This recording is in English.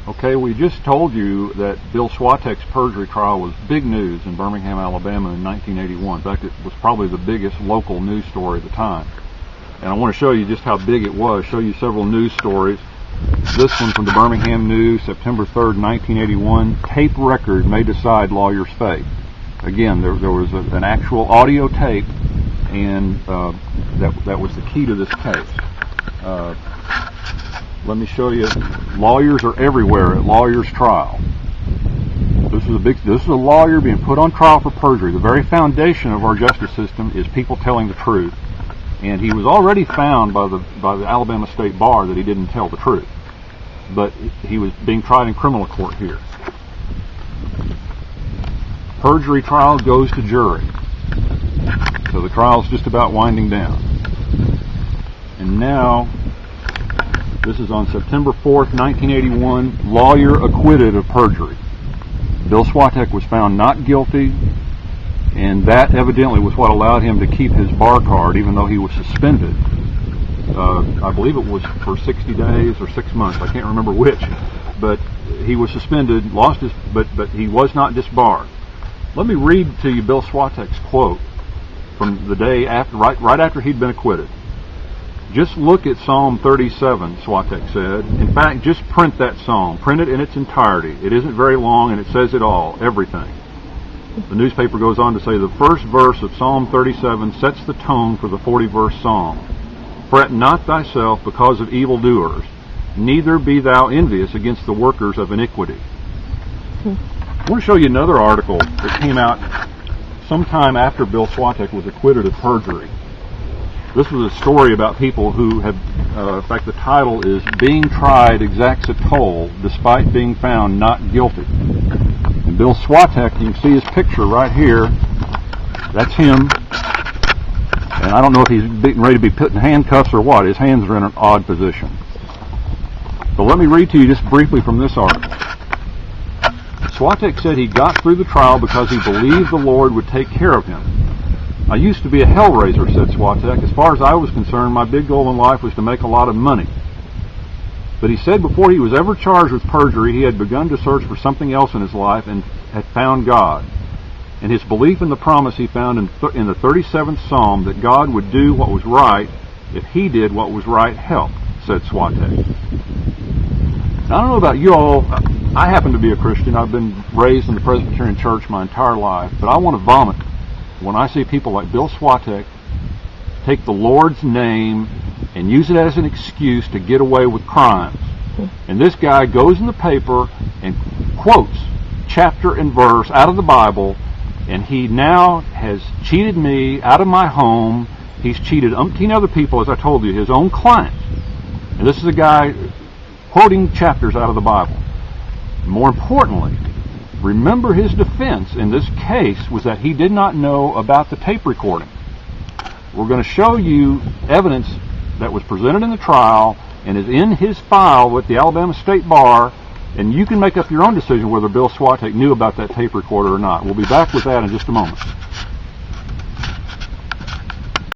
Okay, we just told you that Bill Swatek's perjury trial was big news in Birmingham, Alabama in 1981. In fact, it was probably the biggest local news story at the time. And I want to show you just how big it was, show you several news stories. This one from the Birmingham News, September 3rd, 1981. Tape record may decide lawyer's fate. Again, there was an actual audio tape, and that was the key to this case. Let me show you. Lawyers are everywhere at lawyer's trial. This is a lawyer being put on trial for perjury. The very foundation of our justice system is people telling the truth. And he was already found by the Alabama State Bar that he didn't tell the truth. But he was being tried in criminal court here. Perjury trial goes to jury. So the trial's just about winding down. And now, this is on September 4th, 1981, lawyer acquitted of perjury. Bill Swatek was found not guilty, and that evidently was what allowed him to keep his bar card, even though he was suspended. I believe it was for 60 days or 6 months. I can't remember which. But he was suspended, but he was not disbarred. Let me read to you Bill Swatek's quote from the day after, right after he'd been acquitted. Just look at Psalm 37, Swatek said. In fact, just print that psalm. Print it in its entirety. It isn't very long, and it says it all, everything. The newspaper goes on to say the first verse of Psalm 37 sets the tone for the 40-verse psalm. Fret not thyself because of evildoers, neither be thou envious against the workers of iniquity. I want to show you another article that came out sometime after Bill Swatek was acquitted of perjury. This was a story about people who had, in fact the title is Being Tried Exacts a Toll Despite Being Found Not Guilty. And Bill Swatek, you can see his picture right here. That's him. And I don't know if he's getting ready to be put in handcuffs or what. His hands are in an odd position. But let me read to you just briefly from this article. Swatek said he got through the trial because he believed the Lord would take care of him. I used to be a hellraiser, said Swatek. As far as I was concerned, my big goal in life was to make a lot of money. But he said before he was ever charged with perjury, he had begun to search for something else in his life and had found God. And his belief in the promise he found in the 37th Psalm that God would do what was right if he did what was right helped, said Swatek. Now, I don't know about you all. I happen to be a Christian. I've been raised in the Presbyterian Church my entire life, but I want to vomit when I see people like Bill Swatek take the Lord's name and use it as an excuse to get away with crimes. And this guy goes in the paper and quotes chapter and verse out of the Bible, and he now has cheated me out of my home. He's cheated umpteen other people, as I told you, his own clients. And this is a guy quoting chapters out of the Bible. More importantly, remember his defense in this case was that he did not know about the tape recording. We're going to show you evidence that was presented in the trial and is in his file with the Alabama State Bar, and you can make up your own decision whether Bill Swatek knew about that tape recorder or not. We'll be back with that in just a moment.